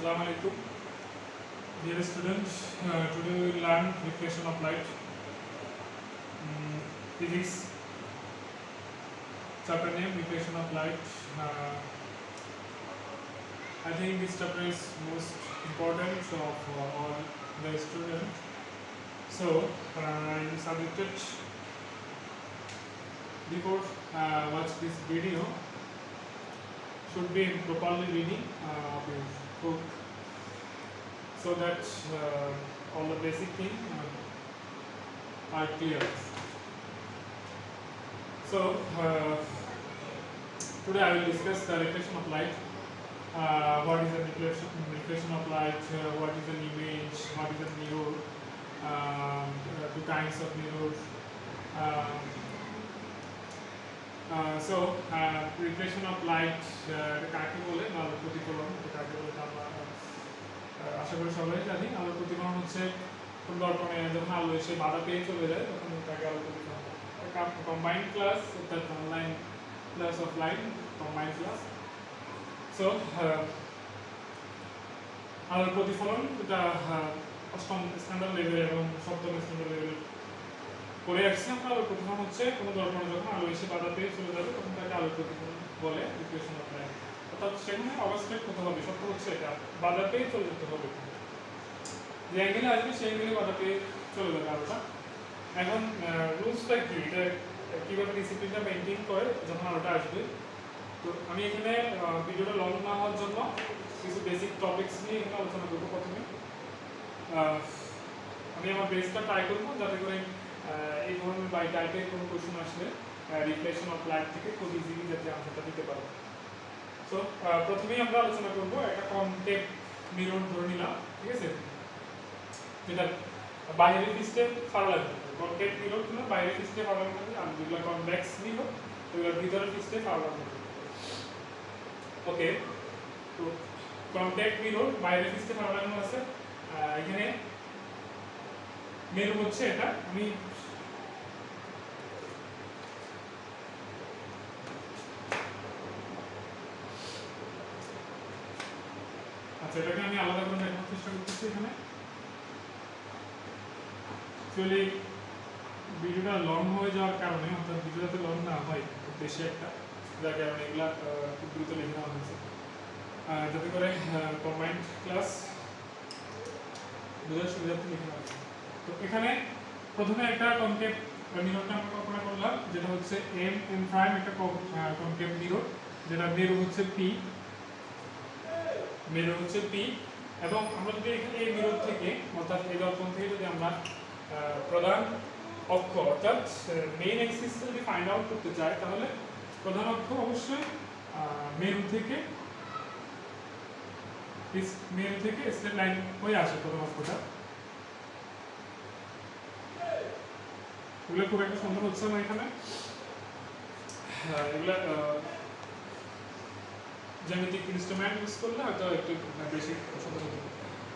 Assalamu alaikum. Dear students, today we will learn reflection of light. Physics chapter name reflection of light. I think this chapter is most important of all the students. So I suggested before watch this video should be properly reading this book so that all the basic things are clear. So today I will discuss the reflection of light. What is a reflection of light? What is an image? What is a mirror? Two kinds of mirrors. Reflection of light কাকে বলে আলোর প্রতিফলন কাকে বলে আমরা আশা করি সবাই জানি। আলোর প্রতিফলন হচ্ছে কোন দর্পণে যখন আলো এসে বাধা পেয়ে চলে যায় তখন তাকে আলোর প্রতিফলন কম্বাইন্ড ক্লাস অর্থাৎ online class of light combined class. So আলোর প্রতিফলন এটা অষ্টম স্ট্যান্ডার্ড লেভেল এবং সপ্তম স্ট্যান্ডার্ড লেভেল করে আসছে। আমরা আলোর প্রতিফলন হচ্ছে কোনো দর্পণে যখন আলো এসে বাধা পেয়ে চলে যাবে তখন তাকে আলোর প্রতিফলন বলে রিফ্লেকশন অফ লাইট। অর্থাৎ সেখানে অবস্ট্রাক্ট হতে হবে, সত্য হচ্ছে এটা বাধা পেয়ে চলে যেতে হবে, যে অ্যাঙ্গেলে আসবে সেই অ্যাঙ্গেলে বাধা পেয়ে চলে যাবে আলোটা। এখন রুলসটা কি, এটা কীভাবে ডিসিপ্লিনটা মেনটেন করে যখন আলোটা আসবে। তো আমি এখানে ভিডিওটা লং না হওয়ার জন্য কিছু বেসিক টপিকস নিয়ে এখানে আলোচনা করবো। প্রথমে আমি আমার বেসটা ট্রাই করবো যাতে করে এই ধরনের বাই টাইপের কোনো কোয়েশ্চেন আসলে রিফ্লেকশন অফ লাইট থেকে খুব ইজিলি যাতে আনসারটা দিতে পারো। সো প্রথমেই আমরা আলোচনা করবো একটা কনকেভ মিরর ধরে নিলাম, ঠিক আছে, যেটা বাইরের পৃষ্ঠে ফাড়া লাগবে। কনকেভ মিরর হলো বাইরের পৃষ্ঠে ফাড়া লাগবে, আর যেগুলো কনভেক্স মিরর ওগুলো ভিতরের পৃষ্ঠে ফাড়া লাগবে। ওকে, তো কনকেভ মিরর বাইরের পৃষ্ঠে ফাড়া লাগানো আছে। এখানে মেরু হচ্ছে এটা, আমি আচ্ছা এটাকে আমি আলাদা করে দেখানোর চেষ্টা করতেছি। এখানে অ্যাকচুয়ালি ভিডিওটা লং হয়ে যাওয়ার কারণে, অর্থাৎ ভিডিওতে লং না হয় খুব বেশি একটা, যার কারণে এগুলা খুব দ্রুত লিখে নেওয়া হয়েছে যাতে করে কম্বাইন্ড ক্লাস বোঝার সুবিধার্থে লিখে নেওয়া হয়েছে। তো এখানে প্রথমে একটা কনকেভ মিররটা আমরা কল্পনা করলাম, যেটা হচ্ছে এম প্রাইম একটা কনকেভ মিরর, যেটা মেরু হচ্ছে পি, মেরু হচ্ছে পি। এবং আমরা যদি এখানে এই মিরর থেকে অর্থাৎ এই দর্পণ থেকে যদি আমরা প্রধান অক্ষ অর্থাৎ মেইন অ্যাক্সিসটা যদি ফাইন্ড আউট করতে চাই, তাহলে প্রধান অক্ষ অবশ্যই মেরু থেকে স্ট্রেট লাইন হয়ে আসে। প্রধান অক্ষটা এগুলো খুব একটা সুন্দর হচ্ছে না এখানে, এগুলো জ্যামিতিক ইনস্ট্রুমেন্ট ইউজ করলে হয়তো একটু বেশি সুন্দর হতো।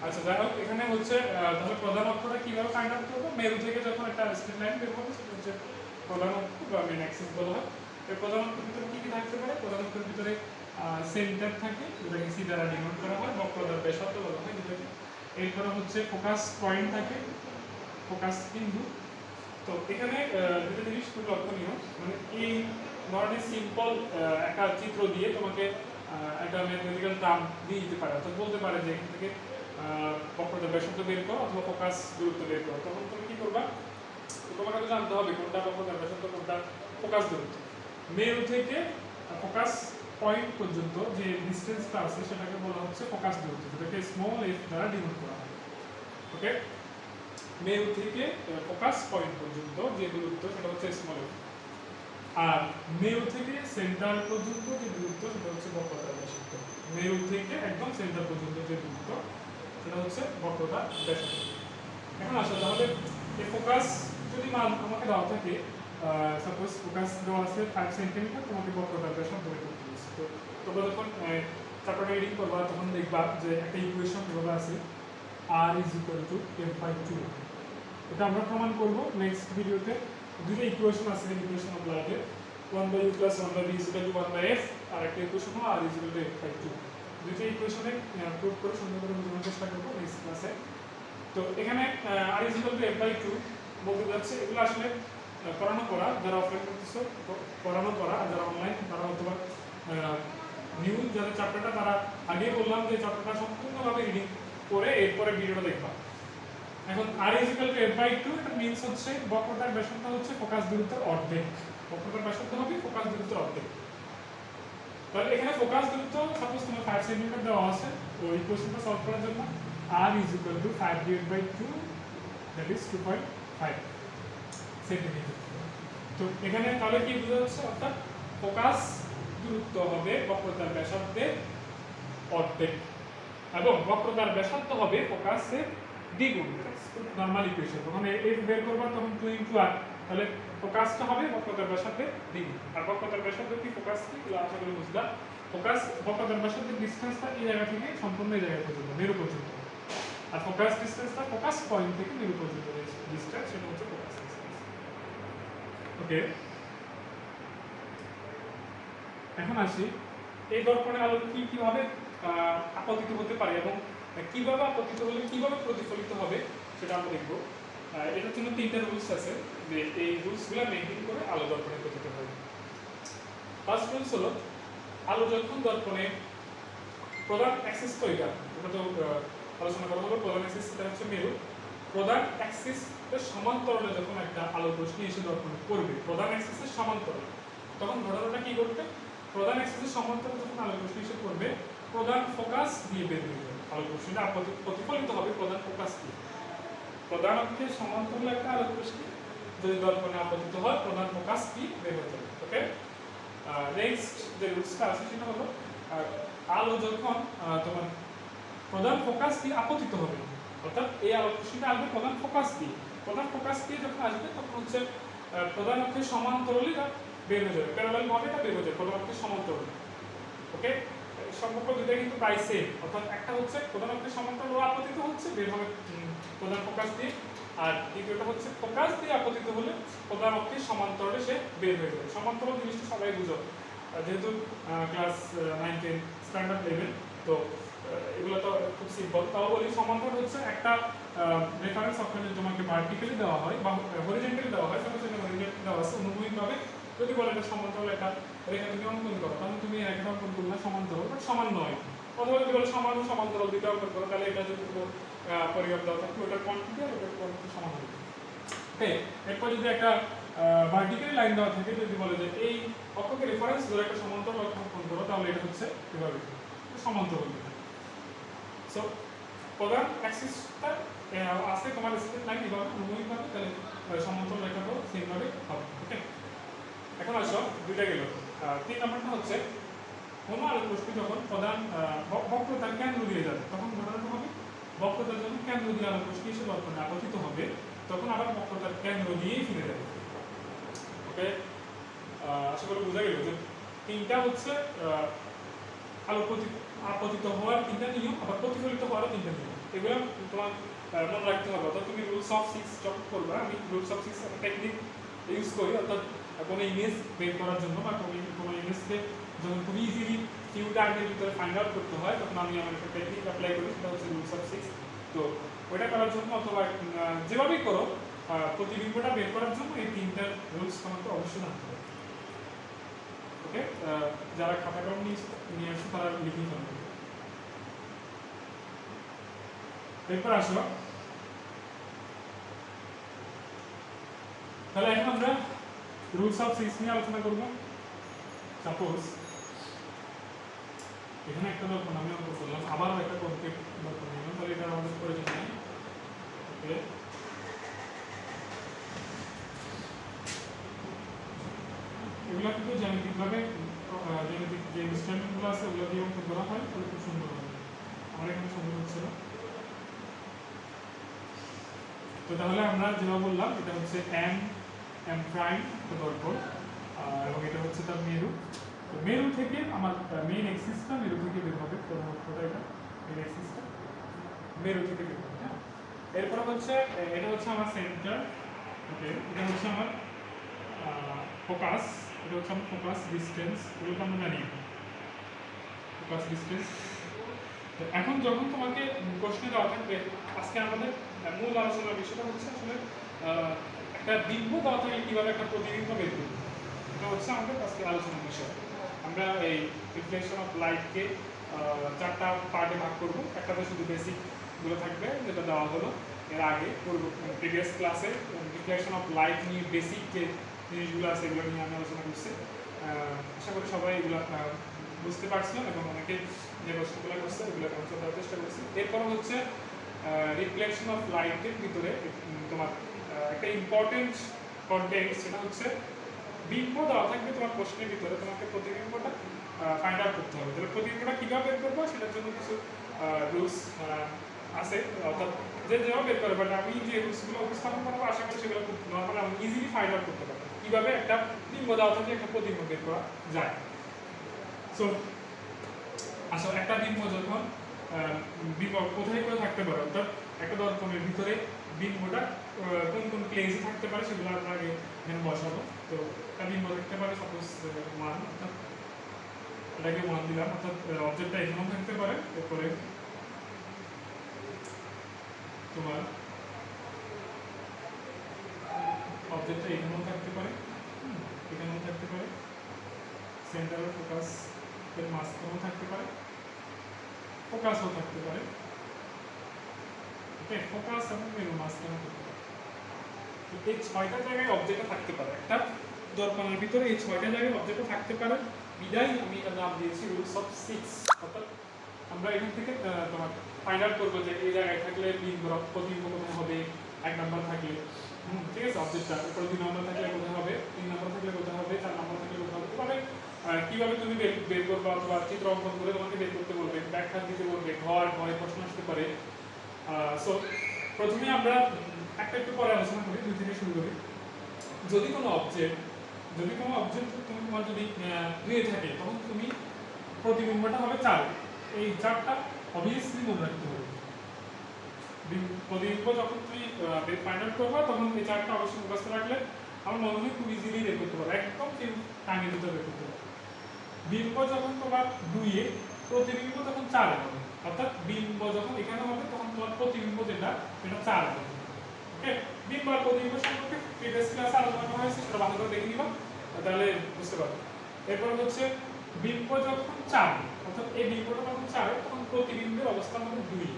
আচ্ছা যাই হোক, এখানে হচ্ছে তাহলে প্রধান অক্ষটা কীভাবে ফাইন্ড আউট করবো, মেরু থেকে যখন একটা স্ট্রেট লাইন বের হবে সেটা হচ্ছে প্রধান অক্ষ বা মেন অ্যাক্সিস বলা হয়। এই প্রধান অক্ষের ভিতরে কী কী থাকতে পারে, প্রধান অক্ষের ভিতরে সেন্টার থাকে, যেটাকে সি দ্বারা ডিনোট করা হয়, বক্রতার ব্যাসার্ধ বলা হয় যেটাকে। এরপরে হচ্ছে ফোকাস পয়েন্ট থাকে, ফোকাস বিন্দু। তো এখানে দুটো জিনিস খুব লক্ষণীয়, মানে এই ধরনের সিম্পল একটা চিত্র দিয়ে তোমাকে একটা ম্যাথমেটিক্যাল টার্ম দিয়ে দিতে পারে, অর্থাৎ বলতে পারে যে এখান থেকে বক্রতার ব্যাসার্ধ বের করো অথবা ফোকাস দূরত্ব বের করো। তখন তুমি কি করবা, তোমাকে তো জানতে হবে কোনটা বক্রতার ব্যাসার্ধ কোনটা ফোকাস দূরত্ব। মেরু থেকে ফোকাস পয়েন্ট পর্যন্ত যে ডিস্টেন্সটা আছে সেটাকে বলা হচ্ছে ফোকাস দূরত্ব, যেটাকে স্মল এফ দ্বারা ডিনোট করা হয়। ওকে, মেরু থেকে ফোকাস পয়েন্ট পর্যন্ত যে দূরত্ব সেটা হচ্ছে স্মল এফ, আর মেরু থেকে সেন্টার পর্যন্ত যে দূরত্ব সেটা হচ্ছে বক্রতার ব্যাসার্ধ। মেরু থেকে একদম সেন্টার পর্যন্ত যে দূরত্ব সেটা হচ্ছে বক্রতার ব্যাসার্ধ। এখন আসো তাহলে এই ফোকাস যদি মান আমাকে দেওয়া থাকে, সাপোজ ফোকাস দেওয়া আছে 5 সেন্টিমিটার, তোমাকে বক্রতার ব্যাসার্ধ বের করতে হচ্ছে। তো তোমরা যখন চ্যাপ্টারটা রিডিং করবা তখন দেখবা যে একটা ইকুয়েশন এভাবে আছে, r = f/2। এটা আমরা প্রমাণ করব নেক্সট ভিডিওতে। দুটো ইকুয়েশন আছে ইকুয়েশন অফ লাইটের, 1/u + 1/v = 1/f, আর একটা ইকুয়েশন হলো r = f/2। দুটো ইকুয়েশনে প্রুভ করে সুন্দর করে বোঝানোর চেষ্টা করবো নেক্সট ক্লাসে। তো এখানে R is equal to F by two বলতে যাচ্ছে, এগুলো আসলে পড়ানো করা, যারা অফলাইন করতেছো পড়ানো করা, আর যারা অনলাইন তারা অথবা নিউ যাদের চ্যাপ্টারটা তারা আগেই বললাম যে চ্যাপ্টারটা সম্পূর্ণভাবে রিডিং করে এরপরে ভিডিওটা দেখবা। এখন R is equal to F by two, এটা মিনস হচ্ছে বক্রতার ব্যাসার্ধ হচ্ছে ফোকাস দূরত্বের অর্ধেক। বক্রতার ব্যাসার্ধ হবে ফোকাস দূরত্বের অর্ধেক। তাহলে এখানে ফোকাস দূরত্ব সাপোজ তোমার 5 সেন্টিমিটার দেওয়া আছে, তো ইকুয়েশনটা সলভ করার জন্য r is equal to 5 divided by 2, that is 2.5 centimetre. তো এখানে তাহলে কি বোঝা যাচ্ছে, অর্থাৎ ফোকাস দূরত্ব হবে বক্রতার ব্যাসার্ধের অর্ধেক এবং বক্রতার ব্যাসার্ধ হবে ফোকাসের দ্বিগুণ। নরমাল ইকুয়েশন তখন f বের করবা তখন 2 * r, তাহলে ফোকাসটা হবে বক্রতার ব্যাসার্ধের দ্বিগুণ। আর বক্রতার ব্যাসার্ধ কি ফোকাস কি এগুলো আশা করি বুঝলা। ফোকাস বক্রতার ব্যাসার্ধের ডিসটেন্সটা এই জায়গা থেকে সম্পূর্ণ এই জায়গা পর্যন্ত, মেরু পর্যন্ত। আর ফোকাস ডিসটেন্সটা ফোকাস পয়েন্ট থেকে মেরু পর্যন্ত ডিসটেন্স, সেটা হচ্ছে ফোকাস ডিসটেন্স। ওকে, এখন আসি এই দর্পণে আলো কিভাবে আপতিত হতে পারে এবং কিভাবে আপতিত হলে কিভাবে প্রতিফলিত হবে সেটা আমরা দেখব। এটার জন্য 3টা রুলস আছে, যে এই রুলসগুলো মেইনটেইন করে আলো দর্পণে পতিত হয়। ফার্স্ট রুলস হলো, আলো যখন দর্পণে প্রধান অ্যাক্সিস তো এটা তো আলোচনা করা হলো, প্রধান অ্যাক্সিস এটা হচ্ছে মেরু। প্রধান অ্যাক্সিসের সমান্তরালে যখন একটা আলো রশ্মি এসে দর্পণে পড়বে, প্রধান অ্যাক্সিসের সমান্তরালে, তখন ঘটনাটা কি ঘটবে, প্রধান অ্যাক্সিসের সমান্তরালে যখন আলো রশ্মি এসে পড়বে, প্রধান ফোকাস দিয়ে বের হয়ে যাবে আলো রশ্মিটা, প্রতিফলিত হবে প্রধান ফোকাস দিয়ে। প্রধান অক্ষের সমান্তরালে একটা আলো রশ্মি যদি দর্পণে আপতিত হয়, প্রধান ফোকাস দিয়ে বের হয়ে যাবে। ওকে, নেক্সট যে রুলসটা আছে সেটা হলো, আলো যখন তোমার প্রধান ফোকাস দিয়ে আপতিত হবে, অর্থাৎ এই আলো রশ্মিটা আসবে প্রধান ফোকাস দিয়ে, প্রধান ফোকাস দিয়ে যখন আসবে তখন হচ্ছে প্রধান অক্ষের সমান্তরালে বের হয়ে যাবে, প্যারালাল ভাবে এটা বের হয়ে যাবে প্রধান অক্ষের সমান্তরালে। ওকে, সম্পর্ক দুটো কিন্তু প্রায় সেম, অর্থাৎ একটা হচ্ছে প্রধান অক্ষের সমান্তরালে আপতিত হচ্ছে বের হবে প্রধান ফোকাস দিয়ে, আর দ্বিতীয়টা হচ্ছে ফোকাস দিয়ে আপতিত হলে প্রধান অক্ষের সমান্তরালে সে বের হয়ে যাবে। সমান্তরাল জিনিসটা সবাই বুঝো, যেহেতু ক্লাস 9 10 স্ট্যান্ডার্ড লেভেল, তো এগুলো তো খুব সিম্পল। তাও বলি, সমান্তরাল হচ্ছে একটা রেফারেন্স অক্ষরে তোমাকে ভার্টিক্যালি দেওয়া হয় বা হরিজন্টালি দেওয়া হয়, সেটা হচ্ছে হরিজন্টালি দেওয়া আছে অনুভূমিকভাবে। যদি বলে এটা সমান্তরাল একটা রেখা তুমি অঙ্কন করো, তাহলে তুমি একটা অঙ্কন করলে সমান্তরাল, বাট সমান নয়। অথবা যদি বলে সমান ও সমান্তরাল দুটো অঙ্কন করো, তাহলে এটা যদি পরিমাপ দেওয়া থাকে ওটার কোয়ান্টিটি আর ওটার কোয়ান্টিটি সমান হবে। ওকে, এরপর যদি একটা ভার্টিক্যালি লাইন দেওয়া থাকে, যদি বলে যে এই অক্ষকে রেফারেন্স ধরে একটা সমান্তরাল অঙ্কন করো, তাহলে এটা হচ্ছে এভাবে সমান্তরাল। সো প্রধান অ্যাক্সিসটা আছে তোমার স্ট্রেট লাইন এভাবে অনুভূমিকভাবে, তাহলে সমান্তরাল রেখাটাও সেমভাবে হবে। ওকে, এখন আসো দুইটা গেল। 3 নম্বরটা হচ্ছে, কোনো আলোক রশ্মি যখন প্রধান বক্রতার কেন্দ্র দিয়ে যাবে, তখন ঘটনাটা হবে বক্রতার যখন কেন্দ্র দিয়ে আলোক রশ্মি এসে দর্পণে আপতিত হবে, তখন আবার বক্রতার কেন্দ্র দিয়েই ফিরে যাবে। ওকে, আশা করি বোঝা গেল যে 3টা হচ্ছে আলো আপতিত হওয়ার 3টা নিয়ম, আবার প্রতিফলিত হওয়ারও 3টা নিয়ম। এগুলো তোমার মনে রাখতে হবে। অর্থাৎ তুমি রুলস অফ 6 যখন করবে, আমি রুলস অফ 6 টেকনিক ইউজ করি, অর্থাৎ কোনো ইমেজ বের করার জন্য বা কোনো ইমেজকে যখন খুব ইজিলি ফিউ টাইমের ভিতরে ফাইন্ড আউট করতে হয়, তখন আমি আমার একটা টেকনিক অ্যাপ্লাই করি, সেটা হচ্ছে রুলস অফ 6। তো ওইটা করার জন্য অথবা যেভাবেই করো, প্রতিবিম্বটা বের করার জন্য এই 3টা রুলস তোমাকে অবশ্যই জানতে হবে। ওকে, যারা খাতা কলম নিয়ে আসো তারা লিখে ফেলবে। এরপর আসো, তাহলে এখন আমরা রুলস অফ 6 নিয়ে আলোচনা করব। সাপোজ এখানে একটা দর্পণ আমি অঙ্কন করলাম, আবারও একটা কনকেভ দর্পণ নিলাম, তাহলে এটা আমাদের প্রয়োজন নেই। ওকে, এগুলো কিন্তু জ্যামিতিকভাবে জ্যামিতিক যে ইনস্ট্রুমেন্টগুলো আছে ওগুলো দিয়ে অঙ্কন করা হয়, তাহলে খুব সুন্দর হবে। আমার এখানে সুন্দর হচ্ছে না। তো তাহলে আমরা যেটা বললাম, এটা হচ্ছে এম প্রাইম একটা দর্পণ, এবং এটা হচ্ছে তার মেরু। তো মেরু থেকে আমার মেইন এক্সিসটা মেরু থেকে বের হবে, প্রধান অক্ষটা এটা মেইন এক্সিসটা মেরু থেকে বের হবে। হ্যাঁ, এরপর হচ্ছে এটা হচ্ছে আমার সেন্টার। ওকে, এটা হচ্ছে আমার ফোকাস, এটা হচ্ছে আমার ফোকাস ডিসটেন্স, এগুলো আমরা জানি ফোকাস ডিসটেন্স। তো এখন যখন তোমাকে প্রশ্নে দেওয়া থাকবে, আজকে আমাদের মূল আলোচনার বিষয়টা হচ্ছে আসলে একটা বিম্ব দেওয়া থাকলে কীভাবে একটা প্রতিবিম্ব বের করব, এটা হচ্ছে আমাদের আজকে আলোচনার বিষয়। আমরা এই রিফ্লেকশন অফ লাইটকে 4টা পার্টে ভাগ করব। একটাতে শুধু বেসিকগুলো থাকবে যেটা দেওয়া হলো এর আগে প্রিভিয়াস ক্লাসে। রিফ্লেকশন অফ লাইট নিয়ে বেসিক যে জিনিসগুলো আছে এগুলো নিয়ে আমি আলোচনা করছি। আশা করি সবাই এগুলো বুঝতে পারছিলাম এবং অনেকে যে প্রশ্নগুলো করছে এগুলো আনসার দেওয়ার চেষ্টা করছি। এরপর হচ্ছে রিফ্লেকশন অফ লাইটের ভিতরে তোমার একটা ইম্পর্টেন্ট কন্টেন্ট, সেটা হচ্ছে বিম্ব দেওয়া থাকবে তোমার প্রশ্নের ভিতরে, তোমাকে প্রতিবিম্বটা ফাইন্ড আউট করতে হবে। তাহলে প্রতিবিম্বটা কীভাবে বের করবো সেটার জন্য কিছু রুলস আছে, অর্থাৎ যে যেভাবে বের করে, বাট আমি যে রুলসগুলো উপস্থাপন করবো আশা করি সেগুলো খুব নর্মাল আমি ইজিলি ফাইন্ড আউট করতে পারবো কীভাবে একটা বিম্ব দেওয়া থাকলে একটা প্রতিবিম্ব বের করা যায়। সো আসলে একটা বিম্ব যখন বিম্ব কোথায় কোথায় থাকতে পারে, অর্থাৎ একটা দর্পণের ভিতরে বিম্বটা কোন কোন প্লেসে থাকতে পারে সেগুলো আমরা আগে এখানে বসাবো। তো একটা বিম্ব থাকতে পারে সাপোজ 1, অর্থাৎ এটাকে 1 দিলাম, অর্থাৎ অবজেক্টটা এখানেও থাকতে পারে। এরপরে তোমার অবজেক্টটা এখানেও থাকতে পারে, এখানেও থাকতে পারে, সেন্টার অফ ফোকাস এর মাঝখানেও থাকতে পারে, ফোকাসও থাকতে পারে। ওকে, ফোকাস এবং মেরুর মাঝখানেও থাকতে পারে। এই 6টা জায়গায় অবজেক্টটা থাকতে পারে একটা দর্পণের ভিতরে, এই 6টা জায়গায় অবজেক্টটা থাকতে পারে। বিদায় আমি এর নাম দিয়েছি রুলস অফ 6। অর্থাৎ আমরা এখান থেকে তোমার ফাইন্ড আউট করবো যে এই জায়গায় থাকলে প্রতিবিম্ব কোথায় হবে, 1 নাম্বার থাকলে, ঠিক আছে, অবজেক্টটা। এরপরে 2 নাম্বার থাকলে কোথায় হবে, 3 নাম্বার থাকলে কোথায় হবে, 4 নাম্বার থাকলে কোথায় হবে। তবে কীভাবে তুমি বের করবা অথবা চিত্র অঙ্কন করে তোমাকে বের করতে বলবে, ব্যাখ্যা দিতে বলবে, ভয় প্রশ্ন আসতে পারে। সো প্রথমে আমরা একটা একটু পরে আলোচনা করি, 2 থেকে শুরু করি। যদি কোনো অবজেক্ট তোমার যদি 2 থাকে তখন তুমি প্রতিবিম্বটা হবে 4। এই 4টা অবভিয়াসলি মনে রাখতে হবে। প্রতিবিম্ব যখন তুমি ফাইন্ড আউট করবা তখন এই 4টা অবশ্যই মুখস্থ রাখলে আমার মনে হয় খুব ইজিলি বের করতে পারো, একদম টাইমের ভিতরে বের করতে পারো। বিম্ব যখন তোমার 2-এ, প্রতিবিম্ব তখন 4-এ হবে, অর্থাৎ বিম্ব যখন এখানে হবে তখন তোমার প্রতিবিম্ব যেটা সেটা 4 হবে। ওকে, বিম্ব আর প্রতিবিম্ব সম্পর্কে প্রিভিয়াস ক্লাসে আলোচনা করা হয়েছে, সেটা ভালো করে দেখে নিবা তাহলে বুঝতে পারবে। এরপর হচ্ছে বিম্ব যখন 4, অর্থাৎ এই বিম্বটা যখন 4 তখন প্রতিবিম্বের অবস্থান হবে 2।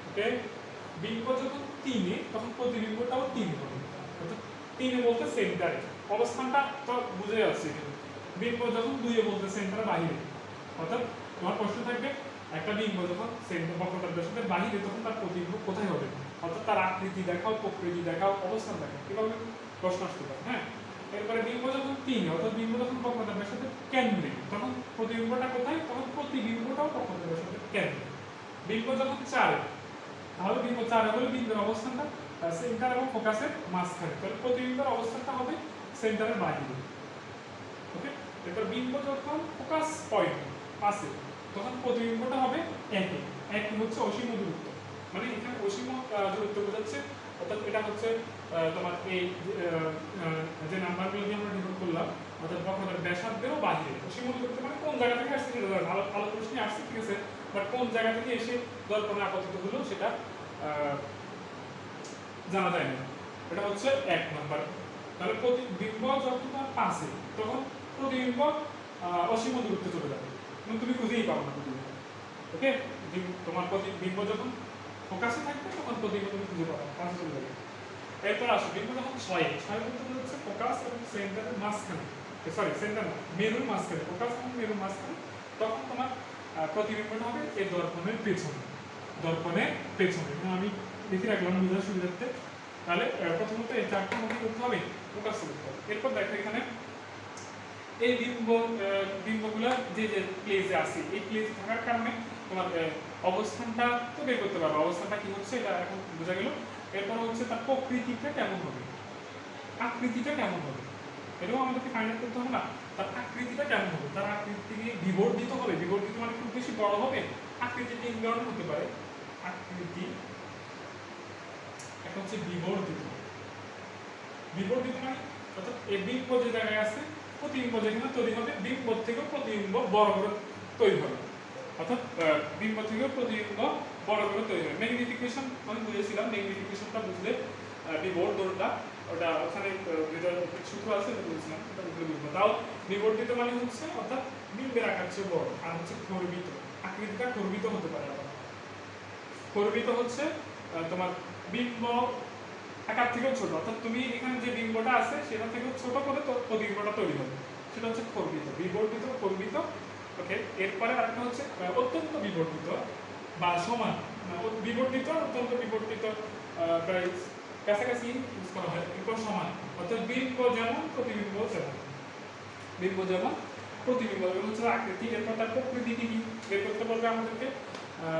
ওকে, বিম্ব যখন 3-এ তখন প্রতিবিম্বটাও 3 হবে, অর্থাৎ 3-এ বলতে সেন্টারে, অবস্থানটা তো বুঝে যাচ্ছে। বিম্ব যখন 2-এ বলতে সেন্টারের বাইরে, অর্থাৎ তোমার প্রশ্ন থাকবে একটা বিম্ব যখন সেন্টার বক্রতার ব্যাসার্ধের বাইরে তখন তার প্রতিবিম্ব কোথায় হবে, অর্থাৎ তার আকৃতি দেখাও, প্রকৃতি দেখাও, অবস্থান দেখাও, এভাবে প্রশ্ন আসতে পারে। হ্যাঁ, এরপরে বিম্ব যখন 3-এ, অর্থাৎ বিম্ব যখন বক্রতার ব্যাসার্ধের কেন্দ্রে, তখন প্রতিবিম্বটা কোথায়, তখন প্রতিবিম্বটাও বক্রতার ব্যাসার্ধের কেন্দ্রে। বিম্ব যখন 4-এ, তাহলে বিম্ব 4-এ হলে বিম্বের অবস্থানটা সেন্টার এবং ফোকাসের মাঝখানে, তাহলে প্রতিবিম্বের অবস্থানটা হবে সেন্টারের বাইরে। ওকে, এরপর বিম্ব যখন ফোকাস পয়েন্ট 5-এ, তখন প্রতিবিম্বটা হবে 1 হচ্ছে অসীম দূরত্ব, মানে এখানে অসীম দূরত্ব বোঝাচ্ছে, অর্থাৎ এটা হচ্ছে তোমার এই যে নাম্বারগুলো দিয়ে আমরা ডিনোট করলাম, অর্থাৎ বক্রতার ব্যাসার্ধেরও বাইরে অসীম দূরত্ব, মানে কোন জায়গা থেকে আসছে সেটা ভালো ভালো প্রশ্নে আসছে, ঠিক আছে, বাট কোন জায়গা থেকে এসে দর্পণে আপতিত হলো সেটা জানা যায় না। এটা হচ্ছে 1 নাম্বার। তাহলে প্রতিবিম্ব যখন তোমার 5-এ, তখন প্রতিবিম্ব অসীম দূরত্বে চলে যাবে, তুমি খুঁজেই পাবো না প্রতিবিম্ব। ওকে, তোমার প্রতিবিম্ব যখন ফোকাসে থাকবে তখন প্রতিবিম্ব তুমি খুঁজে পাবো, 5-এ চলে যাবে। এরপর আসো বিম্ব যখন 6-এ, 6 বলতে হচ্ছে ফোকাস এবং সেন্টারের মাঝখানে, সরি সেন্টার না, মেরুর মাঝখানে, ফোকাস এবং মেরুর মাঝখানে, তখন তোমার প্রতিবিম্বটা হবে এই দর্পণের পেছনে, আমি লিখে রাখলাম বোঝার সুবিধার্থে। তাহলে প্রথমত এই 4টার মধ্যে করতে হবে, ফোকাস করতে হবে। এরপর দেখো এখানে এই বিম্বগুলো যে যে প্লেসে আছে, এই প্লেসে থাকার কারণে তোমার অবস্থানটা তো বের করতে পারবে, অবস্থানটা কি হচ্ছে এটা এখন বোঝা গেল। এরপর হচ্ছে তার প্রকৃতিটা কেমন হবে, আকৃতিটা কেমন হবে, এটাও আমাদেরকে ফাইন্ড আউট করতে হবে না। তার আকৃতিটা কেমন হবে, তার আকৃতি বিবর্ধিত হবে, বিবর্ধিত মানে খুব বেশি বড় হবে। আকৃতি 3 ধরনের হতে পারে, আকৃতি একটা হচ্ছে বিবর্ধিত মানে অর্থাৎ এই বিম্ব যে জায়গায় আছে প্রতিবিম্ব যেখানে তৈরি হবে, বিম্ব থেকেও প্রতিবিম্ব বড় বড় তৈরি হবে, অর্থাৎ বিম্ব থেকে প্রতিবিম্ব বড় করে তৈরি হয়। ম্যাগনিফিকেশন আমি বুঝেছিলাম, ম্যাগনিফিকেশনটা বুঝলে বিবর্ধনটা ওটা ওখানে সূত্র আছে, এটা বুঝেছিলাম, এটা বুঝলে বুঝবো। তাও বিবর্ধিত মানে হচ্ছে অর্থাৎ বিম্বের আকার চেয়ে বড়, আর হচ্ছে খর্বিত, আকৃতিটা খর্বিত হতে পারে। আবার খর্বিত হচ্ছে তোমার বিম্ব আকার থেকেও ছোট, অর্থাৎ তুমি এখানে যে বিম্বটা আছে সেটা থেকেও ছোট করে প্রতিবিম্বটা তৈরি হবে, সেটা হচ্ছে খর্বিত। বিবর্ধিত, খর্বিত, ওকে। এরপরে আরেকটা হচ্ছে অত্যন্ত বিবর্ধিত বা সমান। বিবর্ধিত, অত্যন্ত বিবর্ধিত প্রায় কাছাকাছি ইউজ করা হয়। এরপর সমান, অর্থাৎ বিম্ব যেমন প্রতিবিম্ব তেমন, বিম্ব যেমন প্রতিবিম্ব হচ্ছে আকৃতি। এরপর তার প্রকৃতি কি বের করতে বলবে আমাদেরকে।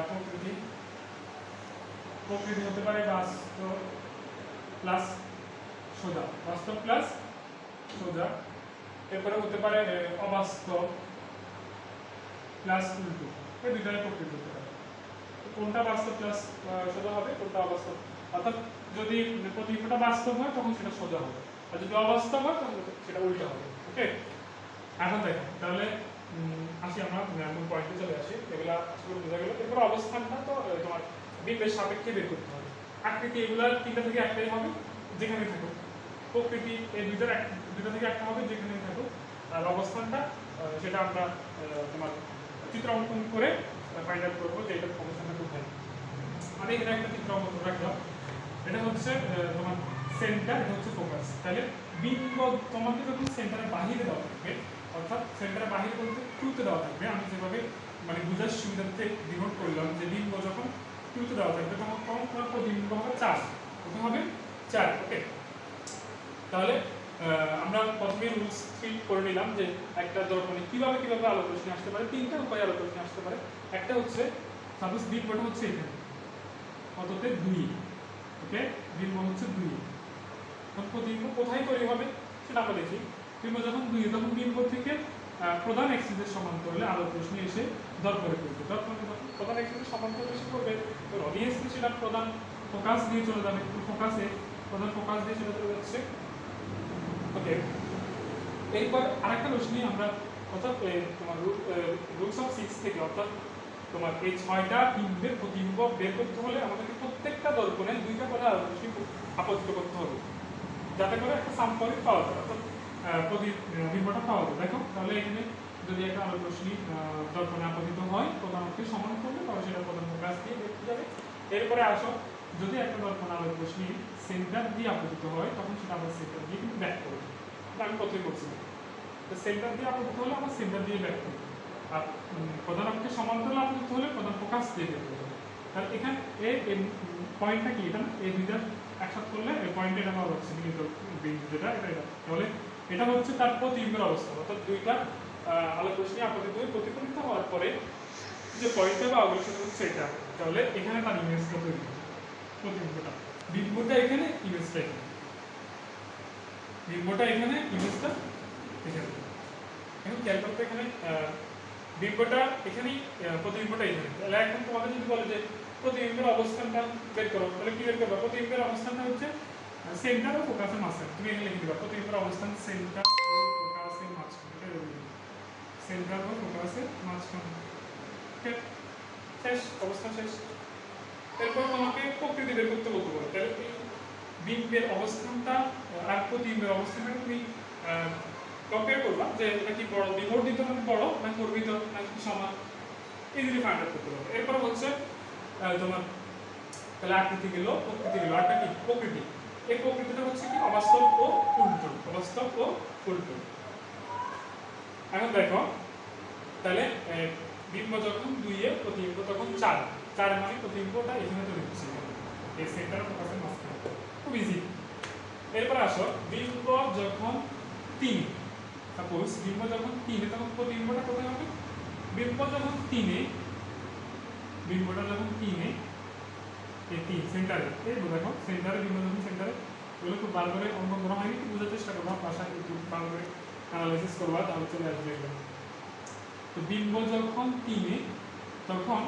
প্রকৃতি, প্রকৃতি হতে পারে বাস্তব প্লাস সোজা, বাস্তব প্লাস সোজা। এরপরে হতে পারে অবাস্তব প্লাস উল্টো, এই দুইটার প্রকৃতি হতে পারে। কোনটা বাস্তব প্লাস সোজা হবে, কোনটা অবাস্তব, অর্থাৎ যদি প্রতিবিম্বটা বাস্তব হয় তখন সেটা সোজা হবে, আর যদি অবাস্তব হয় তখন সেটা উল্টো হবে। ওকে, এখন দেখো তাহলে আসি আমরা মূল পয়েন্টে চলে আসি। এগুলা শুরু বোঝা গেল। এরপর অবস্থানটা তো তোমার বিম্বের সাপেক্ষে বের করতে হবে। আকৃতি এগুলা তিনটা থেকে একটাই হবে যেখানে থাকুক, প্রকৃতি এই দুইটা থেকে একটা হবে যেখানে থাকুক, আর অবস্থানটা সেটা আমরা তোমার চিত্র অঙ্কন করে ফাইন্ড আউট করবো যে এটার অবস্থানটা কোথায়। আমি এখানে একটা চিত্র অঙ্কন রাখলাম, এটা হচ্ছে তোমার সেন্টার, এটা হচ্ছে ফোকাস। তাহলে বিম্ব তোমাকে যখন সেন্টারের বাহিরে দেওয়া থাকবে, অর্থাৎ সেন্টারের বাহিরে বলতে টুতে দেওয়া থাকবে, আমি যেভাবে মানে বুঝার সুবিধার্থে ডিনোট করলাম যে বিম্ব যখন টুতে দেওয়া থাকবে তখন তোমার প্রতিবিম্ব হবে 4, কত হবে 4। ওকে, তাহলে আমরা প্রথমে রুলস ফিল করে নিলাম যে একটা দর্পণে কিভাবে কিভাবে আলোক রশ্মি আসতে পারে। তিনটা উপায়ে আলোক রশ্মি আসতে পারে। একটা হচ্ছে সাপোজ বিম্বটা হচ্ছে এখানে, কততে 2, ওকে, বিম্ব হচ্ছে 2, তখন প্রতিবিম্ব কোথায় তৈরি হবে সেটা আমরা দেখি। বিম্ব যখন 2, তখন বিম্ব থেকে প্রধান এক্সিসের সমান্তরালে আলোক রশ্মি এসে দর্পণে পড়বে। দর্পণে যখন প্রধান এক্সিসের সমান্তরালে এসে পড়বে, তো অবভিয়াসলি সেটা প্রধান ফোকাস দিয়ে চলে যাবে, ফোকাসে প্রধান ফোকাস দিয়ে সেটা চলে যাচ্ছে। ওকে, এরপর আরেকটা রশ্মি আমরা অর্থাৎ তোমার রুলস অফ 6 থেকে, অর্থাৎ তোমার এই 6টা বিম্বের প্রতিবিম্ব বের করতে হলে আমাদেরকে প্রত্যেকটা দর্পণে 2টা করে আলোক রশ্মি আপতিত করতে হবে, যাতে করে একটা সাম্পরিক পাওয়া যায়, অর্থাৎ প্রতিবিম্বটা পাওয়া যায়। দেখো তাহলে এখানে যদি একটা আলোক রশ্মি দর্পণে আপতিত হয়, প্রধান অক্ষে সমান করবে, তাহলে সেটা প্রধান ফোকাস দিয়ে দেখতে যাবে। এরপরে আসো, যদি একটা দর্পণ আলোক রশ্মি সেন্টার দিয়ে আপতিত হয়, তখন সেটা আমরা সেন্টার দিয়ে কিন্তু ব্যাক করবো। আমি প্রথমে বলছিলাম তো সেন্টার দিয়ে আপতিত হলে আমরা সেন্টার দিয়ে ব্যাক করবো, আর প্রধান অক্ষে সমান্তরালে আপতিত হলে প্রধান ফোকাস দিয়ে বের করবো। তাহলে এখানে এই পয়েন্টটা কি, এটা এই দুইটা একসাথে করলে এই পয়েন্ট এটা পাওয়া যাচ্ছে, যেটা এটা তাহলে এটা হচ্ছে তার প্রতিবিম্বের অবস্থা, অর্থাৎ দুইটা আলোক রশ্মি আপতিত হয়ে প্রতিফলিত হওয়ার পরে যে পয়েন্টটা বা অগ্রসর হচ্ছে এটা, তাহলে এখানে তার ইমেজটা তৈরি হবে। প্রতিবিম্বটা, বিম্বটা এখানে, ইমেজটা এখানে, বিম্বটা এখানে, ইমেজটা এখানে। এখন খেয়াল করতে এখানে বিম্বটা এখানেই, প্রতিবিম্বটা এখানে। তাহলে এখন তোমাদের যদি বলে যে প্রতিবিম্বের অবস্থানটা বের করো, তাহলে কি বের করবে? প্রতিবিম্বের অবস্থানটা হচ্ছে সেন্টার ও ফোকাসের মাঝখানে। তুমি এখানে লিখে দিবা প্রতিবিম্বের অবস্থান সেন্টার ও ফোকাসের মাঝখানে, সেন্টার ও ফোকাসের মাঝখানে। ঠিক, শেষ, অবস্থান শেষ। এরপর তোমাকে প্রকৃতি বের করতে বলতে পারো। তাহলে বিম্বের অবস্থানটা আর প্রতিবিম্বের অবস্থানটা তুমি কম্পেয়ার করবা যে এটা কি বড়, বিবর্ধিত মানে বড়, না খর্বিত, নাকি সমান, ইজিলি ফাইন্ড আউট করতে পারবে। এরপর হচ্ছে তোমার তাহলে আকৃতি গেল, প্রকৃতি গেল, আরটা কি প্রকৃতি। এই প্রকৃতিটা হচ্ছে কি অবাস্তব ও উল্টো, অবাস্তব ও উল্টো। এখন দেখো তাহলে বিম্ব যখন 2 এ, প্রতিবিম্ব তখন 4, মানে প্রতিবিম্বটা এখানে তৈরি হচ্ছে, এই সেন্টার ফোকাসের মাঝখানে। খুব ইজি। এরপর আসো, বিম্ব যখন 3, সাপোজ বিম্ব যখন 3, তখন প্রতিবিম্বটা কোথায় হবে? বিম্ব যখন 3, বিম্বটা যখন 3, এই 3 সেন্টারে, এই দেখো সেন্টারে, বিম্ব যখন সেন্টারে, এগুলো খুব ভালো করে অঙ্কন করা হয়নি, একটু বোঝার চেষ্টা করবা, বাসায় একটু ভালো করে অ্যানালাইসিস করবা, তাহলে চলে আসবে। তো বিম্ব যখন 3, তখন